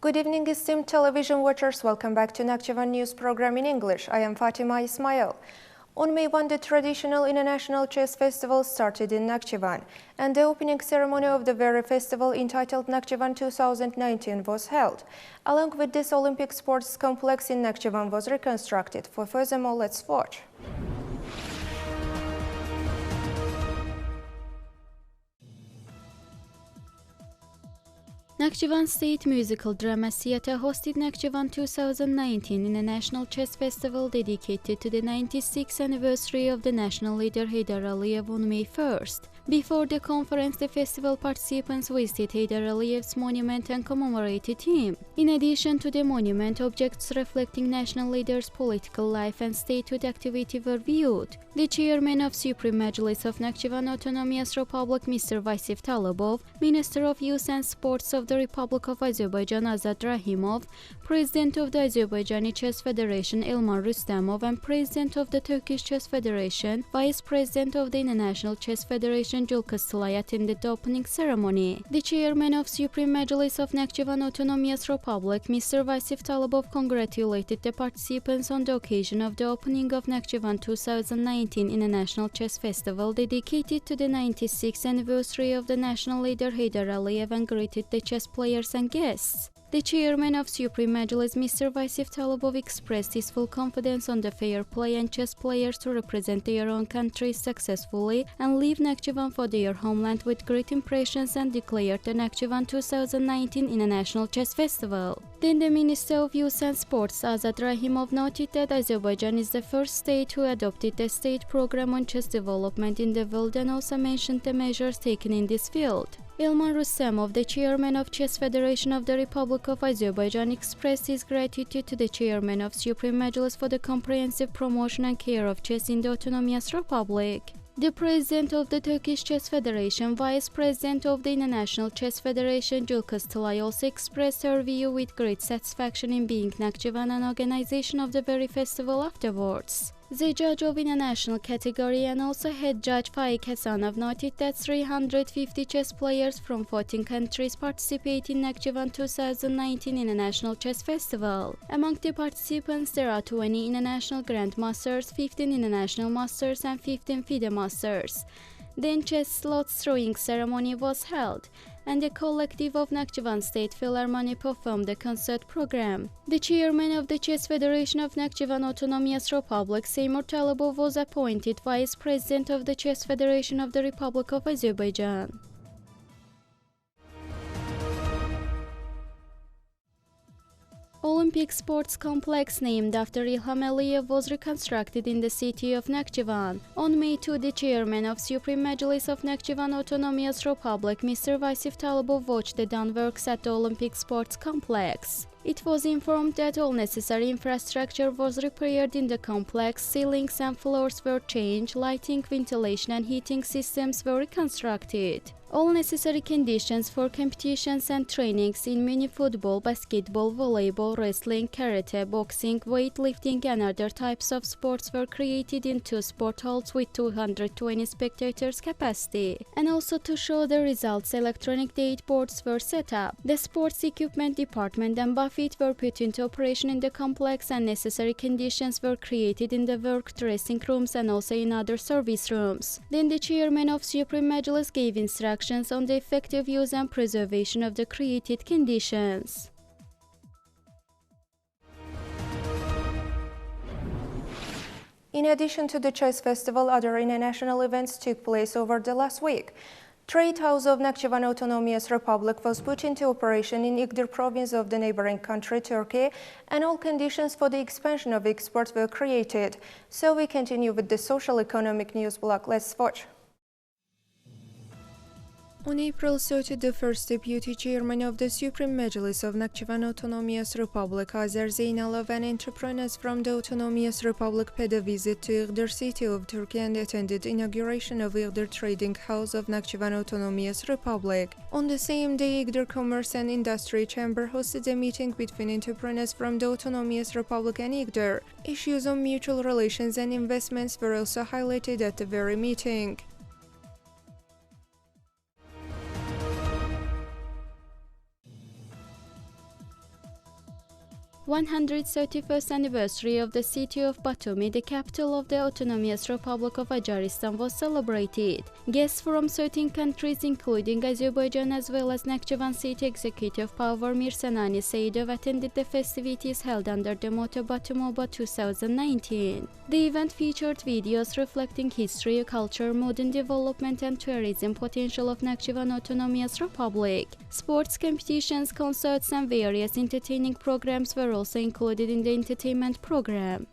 Good evening, esteemed television watchers. Welcome back to Nakhchivan news program in English. I am Fatima Ismail. On May 1, the traditional International Chess Festival started in Nakhchivan, and the opening ceremony of the very festival entitled Nakhchivan 2019 was held. Along with this, Olympic sports complex in Nakhchivan was reconstructed. For furthermore, let's watch. Nakhchivan State Musical Drama Theatre hosted Nakhchivan 2019 International Chess Festival dedicated to the 96th anniversary of the national leader Heydar Aliyev on May 1st. Before the conference, the festival participants visited Heydar Aliyev's monument and commemorated him. In addition to the monument, objects reflecting national leader's political life and statehood activity were viewed. The chairman of Supreme Majlis of Nakhchivan Autonomous Republic, Mr. Vasif Talibov, Minister of Youth and Sports of the Republic of Azerbaijan, Azat Rahimov, President of the Azerbaijani Chess Federation, Elman Rustamov, and President of the Turkish Chess Federation, Vice President of the International Chess Federation, Julkas Tılay, attended the opening ceremony. The chairman of Supreme Majlis of Nakhchivan Autonomous Republic, Mr. Vasif Talibov, congratulated the participants on the occasion of the opening of Nakhchivan 2019 International Chess Festival dedicated to the 96th anniversary of the national leader Heydar Aliyev and greeted the chess players and guests. The chairman of Supreme Majlis, Mr. Vasif Talibov, expressed his full confidence on the fair play and chess players to represent their own countries successfully and leave Nakhchivan for their homeland with great impressions and declared the Nakhchivan 2019 International Chess Festival. Then the Minister of Youth and Sports, Azat Rahimov, noted that Azerbaijan is the first state who adopted the state program on chess development in the world and also mentioned the measures taken in this field. Elman Rustamov, the chairman of Chess Federation of the Republic of Azerbaijan, expressed his gratitude to the chairman of Supreme Majlis for the comprehensive promotion and care of chess in the Autonomous Republic. The president of the Turkish Chess Federation, vice president of the International Chess Federation, Julkas Tılay, also expressed her view with great satisfaction in being Nakhchivan and organization of the very festival afterwards. The judge of international category and also head judge Faik Hasanov noted that 350 chess players from 14 countries participate in Nakhchivan 2019 International Chess Festival. Among the participants, there are 20 international grandmasters, 15 international masters, and 15 FIDE masters. Then chess slots throwing ceremony was held, and the collective of Nakhchivan State Philharmonic performed the concert program. The chairman of the Chess Federation of Nakhchivan Autonomous Republic, Seymur Talibov, was appointed vice president of the Chess Federation of the Republic of Azerbaijan. Olympic sports complex named after Ilham Aliyev was reconstructed in the city of Nakhchivan. On May 2, the chairman of Supreme Majlis of Nakhchivan Autonomous Republic, Mr. Vasif Talibov, watched the done works at the Olympic sports complex. It was informed that all necessary infrastructure was repaired in the complex, ceilings and floors were changed, lighting, ventilation and heating systems were reconstructed. All necessary conditions for competitions and trainings in mini football, basketball, volleyball, wrestling, karate, boxing, weightlifting and other types of sports were created in 2 sport halls with 220 spectators capacity. And also to show the results, electronic date boards were set up. The sports equipment department and buffet were put into operation in the complex and necessary conditions were created in the work dressing rooms and also in other service rooms. Then the chairman of Supreme Majlis gave instructions on the effective use and preservation of the created conditions. In addition to the chess festival, other international events took place over the last week. Trade House of Nakhchivan Autonomous Republic was put into operation in Igdir province of the neighboring country, Turkey, and all conditions for the expansion of exports were created. So we continue with the social economic news block. Let's watch. On April 30, the first deputy chairman of the Supreme Majlis of Nakhchivan Autonomous Republic, Azar Zeynalov, and entrepreneurs from the Autonomous Republic paid a visit to Igdir city of Turkey and attended inauguration of Igdir Trading House of Nakhchivan Autonomous Republic. On the same day, Igdir Commerce and Industry Chamber hosted a meeting between entrepreneurs from the Autonomous Republic and Igdir. Issues on mutual relations and investments were also highlighted at the very meeting. 131st anniversary of the city of Batumi, the capital of the Autonomous Republic of Ajaristan, was celebrated. Guests from 13 countries, including Azerbaijan as well as Nakhchivan City Executive Power Mirsanani Saidov, attended the festivities held under the motto Batumoba 2019. The event featured videos reflecting history, culture, modern development and tourism potential of Nakhchivan Autonomous Republic. Sports competitions, concerts and various entertaining programs were also included in the entertainment program.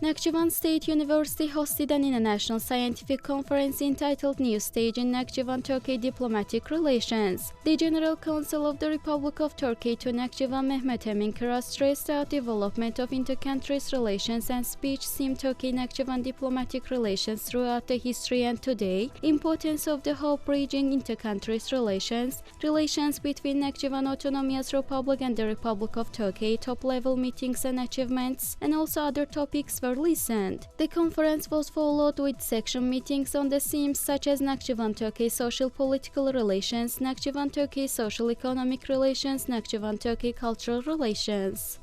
Nakhchivan State University hosted an international scientific conference entitled New Stage in Nakhchivan-Turkey Diplomatic Relations. The General Counsel of the Republic of Turkey to Nakhchivan, Mehmet Emin Kara, stressed out development of inter-country relations and speech seemed Turkey-Nakhchivan diplomatic relations throughout the history and today, importance of the whole bridging inter-country relations, relations between Nakhchivan Autonomous Republic and the Republic of Turkey, top-level meetings and achievements, and also other topics were listened. The conference was followed with section meetings on the themes such as Nakhchivan-Turkey social-political relations, Nakhchivan-Turkey social-economic relations, Nakhchivan-Turkey cultural relations.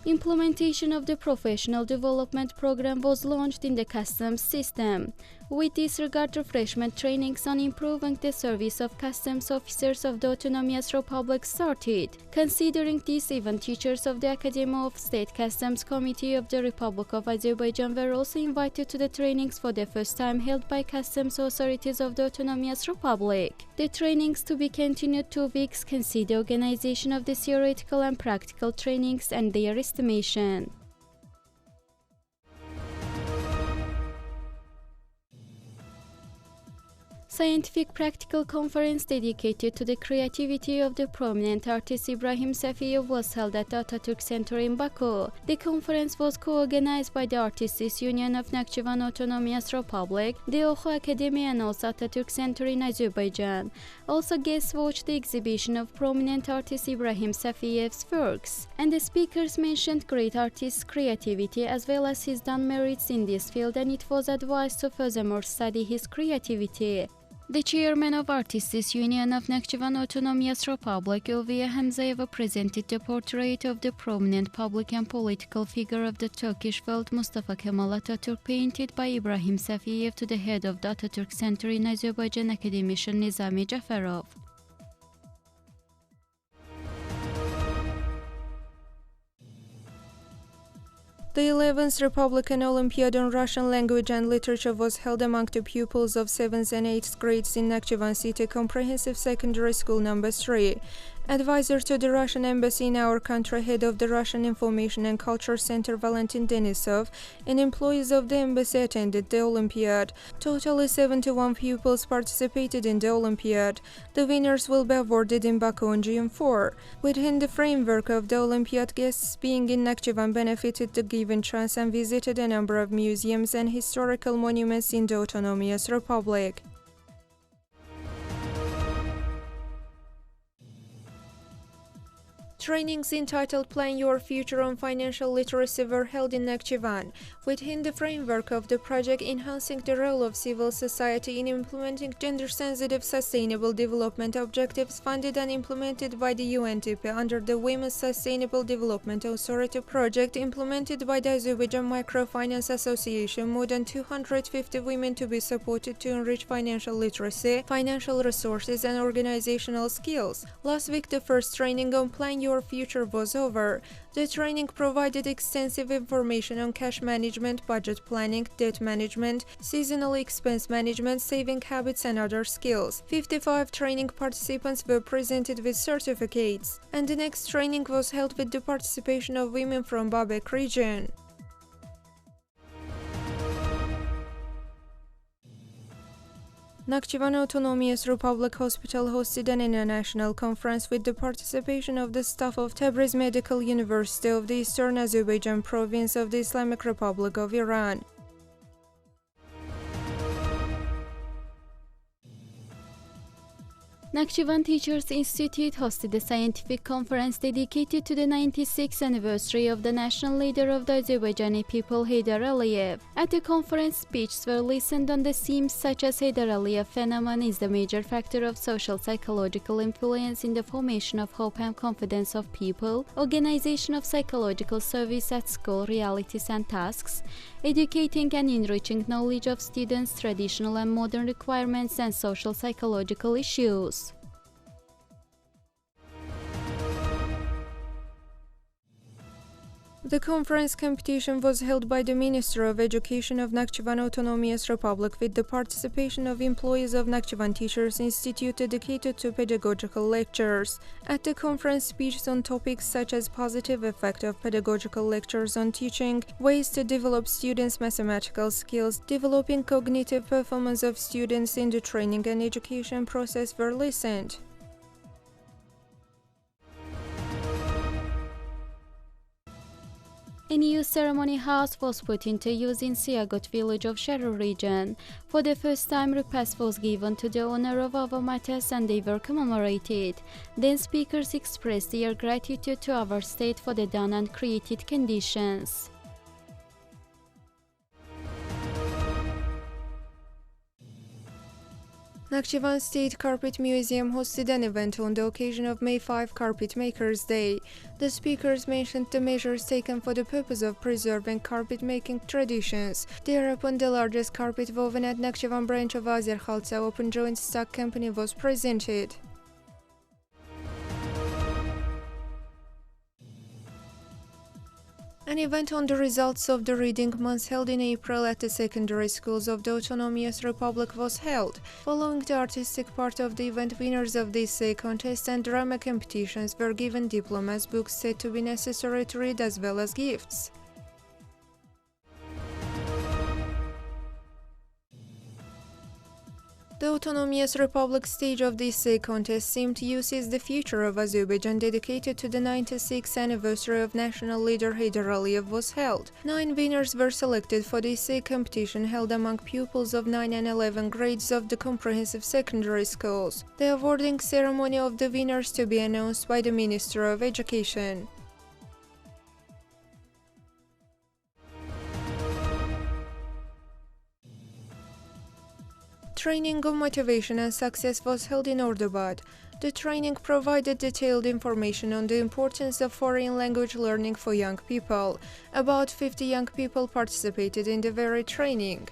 Implementation of the Professional Development Program was launched in the customs system. With this regard, refreshment trainings on improving the service of customs officers of the Autonomous Republic started. Considering this, even teachers of the Academy of State Customs Committee of the Republic of Azerbaijan were also invited to the trainings for the first time held by customs authorities of the Autonomous Republic. The trainings to be continued 2 weeks consider the organization of the theoretical and practical trainings and their estimation. Scientific practical conference dedicated to the creativity of the prominent artist Ibrahim Safiyev was held at the Atatürk Center in Baku. The conference was co-organized by the Artists Union of Nakhchivan Autonomous Republic, the Ohu Academy and also Atatürk Center in Azerbaijan. Also, guests watched the exhibition of prominent artist Ibrahim Safiyev's works, and the speakers mentioned great artist's creativity as well as his done merits in this field, and it was advised to furthermore study his creativity. The chairman of Artists Union of Nakhchivan Autonomous Republic, Ulviye Hamzayeva, presented the portrait of the prominent public and political figure of the Turkish world, Mustafa Kemal Atatürk, painted by Ibrahim Safiyev, to the head of the Atatürk Center in Azerbaijan, academician Nizami Jafarov. The 11th Republican Olympiad on Russian language and literature was held among the pupils of 7th and 8th grades in Nakhchivan City Comprehensive Secondary School No. 3. Advisor to the Russian Embassy in our country, head of the Russian Information and Culture Center Valentin Denisov, and employees of the embassy attended the Olympiad. Totally 71 pupils participated in the Olympiad. The winners will be awarded in Baku on June 4. Within the framework of the Olympiad, guests being in Nakhchivan benefited the given chance and visited a number of museums and historical monuments in the Autonomous Republic. Trainings entitled Plan Your Future on Financial Literacy were held in Nakhchivan, within the framework of the project Enhancing the Role of Civil Society in Implementing Gender-Sensitive Sustainable Development Objectives, funded and implemented by the UNDP under the Women's Sustainable Development Authority project implemented by the Azerbaijan Microfinance Association. More than 250 women to be supported to enrich financial literacy, financial resources and organizational skills. Last week, the first training on Plan Your Future was over. The training provided extensive information on cash management, budget planning, debt management, seasonal expense management, saving habits and other skills. 55 training participants were presented with certificates, and the next training was held with the participation of women from Babek region. Nakhchivan Autonomous Republic Hospital hosted an international conference with the participation of the staff of Tabriz Medical University of the Eastern Azerbaijan province of the Islamic Republic of Iran. Nakhchivan Teachers Institute hosted a scientific conference dedicated to the 96th anniversary of the national leader of the Azerbaijani people, Heydar Aliyev. At the conference, speeches were listened on the themes such as Heydar Aliyev phenomenon is the major factor of social psychological influence in the formation of hope and confidence of people, organization of psychological service at school, realities and tasks, educating and enriching knowledge of students, traditional and modern requirements and social psychological issues. The conference competition was held by the Minister of Education of Nakhchivan Autonomous Republic with the participation of employees of Nakhchivan Teachers Institute dedicated to pedagogical lectures. At the conference, speeches on topics such as positive effect of pedagogical lectures on teaching, ways to develop students' mathematical skills, developing cognitive performance of students in the training and education process were listened. A new ceremony house was put into use in Siagot village of Sharu region. For the first time, repast was given to the owner of our matters and they were commemorated. Then speakers expressed their gratitude to our state for the done and created conditions. Nakhchivan State Carpet Museum hosted an event on the occasion of May 5 Carpet Makers Day. The speakers mentioned the measures taken for the purpose of preserving carpet-making traditions. Thereupon, the largest carpet woven at Nakhchivan branch of Azer Khaltsa Open Joint Stock Company was presented. An event on the results of the reading month held in April at the secondary schools of the Autonomous Republic was held. Following the artistic part of the event, winners of the essay contest and drama competitions were given diplomas, books said to be necessary to read, as well as gifts. The Autonomous Republic stage of the essay contest seemed use is the future of Azerbaijan, dedicated to the 96th anniversary of national leader Heydar Aliyev was held. 9 winners were selected for the essay competition held among pupils of 9 and 11 grades of the comprehensive secondary schools. The awarding ceremony of the winners to be announced by the Minister of Education. Training on motivation and success was held in Ordubad. The training provided detailed information on the importance of foreign language learning for young people. About 50 young people participated in the very training.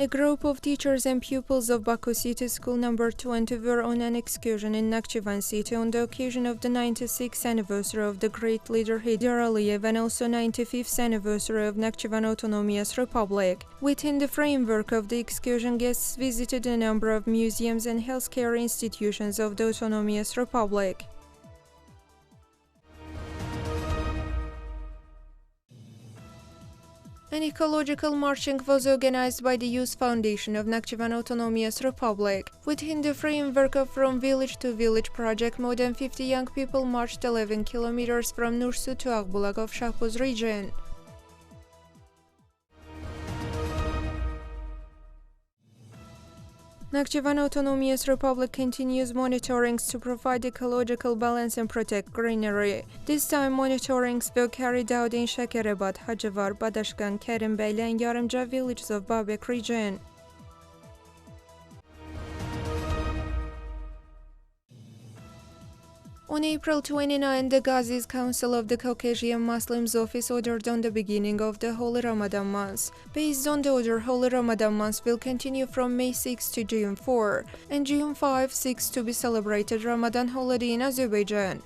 A group of teachers and pupils of Baku City School No. 20 were on an excursion in Nakhchivan City on the occasion of the 96th anniversary of the great leader Heydar Aliyev and also 95th anniversary of Nakhchivan Autonomous Republic. Within the framework of the excursion, guests visited a number of museums and healthcare institutions of the Autonomous Republic. An ecological marching was organized by the Youth Foundation of Nakhchivan Autonomous Republic. Within the framework of From Village to Village project, more than 50 young people marched 11 kilometers from Nursu to Akbulag of Shahpuz region. Nakhchivan Autonomous Republic continues monitorings to provide ecological balance and protect greenery. This time, monitorings were carried out in Shakarabad, Hajavar, Badashgan, Kerimbeyli and Yarımca villages of Babek region. On April 29, the Ghazis Council of the Caucasian Muslims office ordered on the beginning of the Holy Ramadan month. Based on the order, Holy Ramadan month will continue from May 6 to June 4, and June 5-6 to be celebrated Ramadan holiday in Azerbaijan.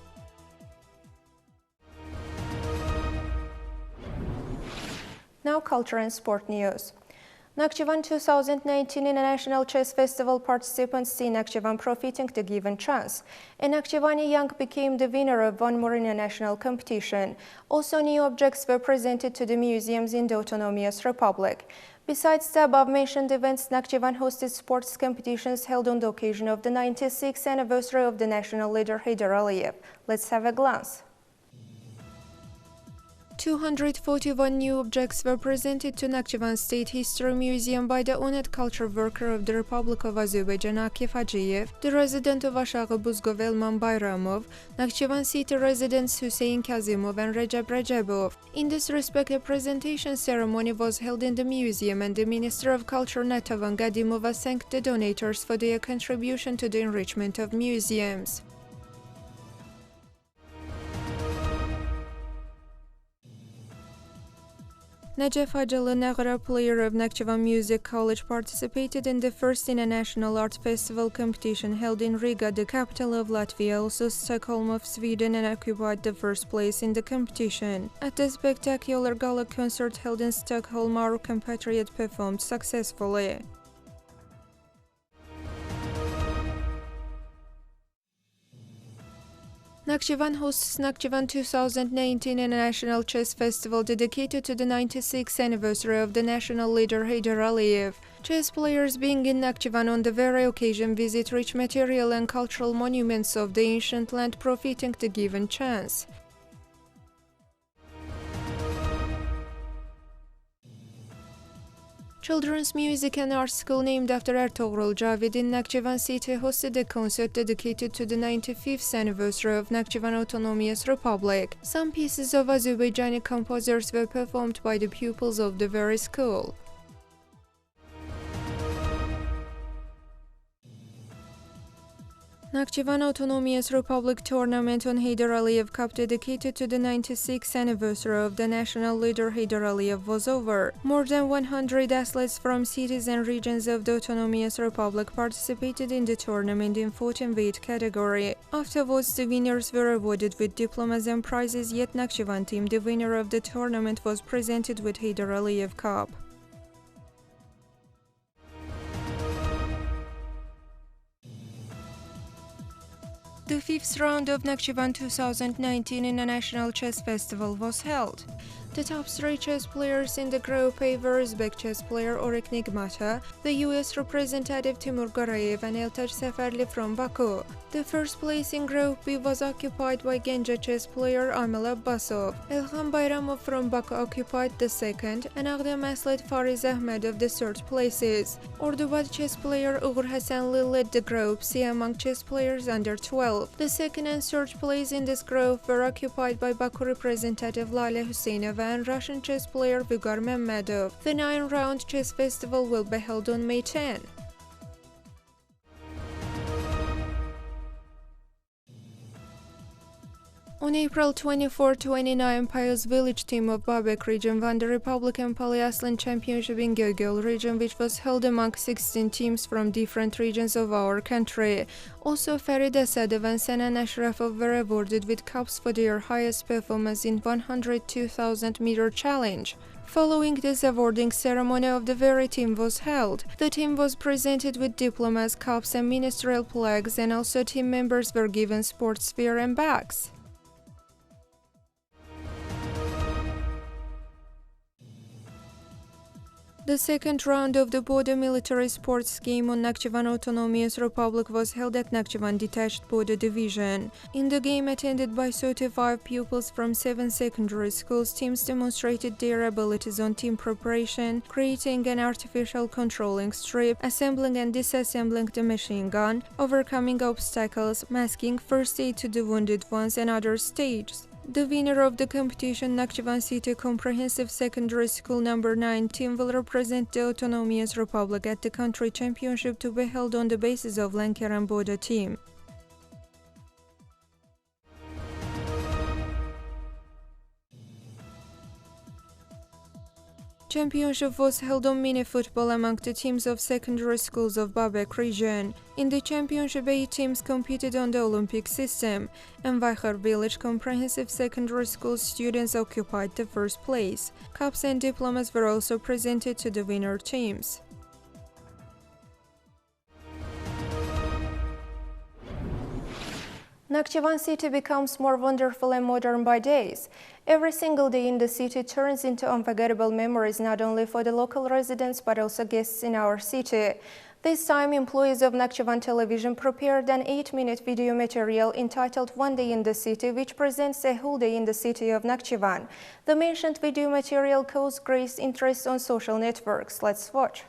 Now culture and sport news. Nakhchivan 2019 International Chess Festival participants see Nakhchivan profiting the given chance. A Nakhchivani young became the winner of one more international competition. Also, new objects were presented to the museums in the Autonomous Republic. Besides the above-mentioned events, Nakhchivan hosted sports competitions held on the occasion of the 96th anniversary of the national leader Heydar Aliyev. Let's have a glance. 241 new objects were presented to Nakhchivan State History Museum by the honored culture worker of the Republic of Azerbaijan Akif Hajiyev, the resident of Ashagh Buzgov Elman Bayramov, Nakhchivan City residents Hussein Kazimov and Recep Recepov. In this respect, a presentation ceremony was held in the museum, and the Minister of Culture Natavan Gadimova thanked the donors for their contribution to the enrichment of museums. Najaf Hajalı, player of Nakhchivan Music College, participated in the first international art festival competition held in Riga, the capital of Latvia. Also, Stockholm of Sweden, and occupied the first place in the competition. At the spectacular gala concert held in Stockholm, our compatriot performed successfully. Nakhchivan hosts Nakhchivan 2019, a national chess festival dedicated to the 96th anniversary of the national leader Heydar Aliyev. Chess players being in Nakhchivan on the very occasion visit rich material and cultural monuments of the ancient land, profiting the given chance. Children's Music and Art School named after Ertuğrul Cavid in Nakhchivan City hosted a concert dedicated to the 95th anniversary of Nakhchivan Autonomous Republic. Some pieces of Azerbaijani composers were performed by the pupils of the very school. Nakhchivan Autonomous Republic tournament on Heydar Aliyev Cup dedicated to the 96th anniversary of the national leader Heydar Aliyev was over. More than 100 athletes from cities and regions of the Autonomous Republic participated in the tournament in 14 weight category. Afterwards, the winners were awarded with diplomas and prizes, yet Nakhchivan team, the winner of the tournament, was presented with Heydar Aliyev Cup. The fifth round of Nakhchivan 2019 International Chess Festival was held. The top three chess players in the Group A were Uzbek chess player Orik Nigmata, the US representative Timur Garayev, and Eltaj Seferli from Baku. The first place in Group B was occupied by Genja chess player Amel Abbasov. Elham Bayramov from Baku occupied the second, and Aghdam athlete Fariz Ahmedov the third places. Ordubad chess player Uğur Hasanli led the Group C among chess players under 12. The second and third place in this group were occupied by Baku representative Lale Husseinova and Russian chess player Vigar Mehmedov. The 9-round chess festival will be held on May 10. On April 24-29, Payos village team of Babek region won the Republican Polyaslan Championship in Gogol region, which was held among 16 teams from different regions of our country. Also, Farid Asadov and Senan Ashrafov were awarded with cups for their highest performance in 102,000-meter challenge. Following this awarding ceremony of the very team was held. The team was presented with diplomas, cups and ministerial plaques, and also team members were given sports wear and bags. The second round of the Border Military Sports game on Nakhchivan Autonomous Republic was held at Nakhchivan Detached Border Division. In the game, attended by 35 pupils from 7 secondary schools, teams demonstrated their abilities on team preparation, creating an artificial controlling strip, assembling and disassembling the machine gun, overcoming obstacles, masking, first aid to the wounded ones, and other stages. The winner of the competition, Nakhchivan City Comprehensive Secondary School No. 9 team, will represent the Autonomous Republic at the country championship to be held on the basis of Lankaran Border team. Championship was held on mini-football among the teams of secondary schools of Babek region. In the championship, 8 teams competed on the Olympic system, and Vakhar village comprehensive secondary school students occupied the first place. Cups and diplomas were also presented to the winner teams. Nakhchivan city becomes more wonderful and modern by days. Every single day in the city turns into unforgettable memories not only for the local residents but also guests in our city. This time, employees of Nakhchivan television prepared an 8-minute video material entitled One Day in the City, which presents a whole day in the city of Nakhchivan. The mentioned video material caused great interest on social networks. Let's watch.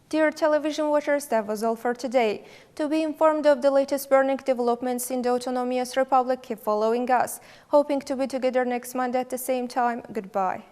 Dear television watchers, that was all for today. To be informed of the latest burning developments in the Autonomous Republic, keep following us. Hoping to be together next Monday at the same time. Goodbye.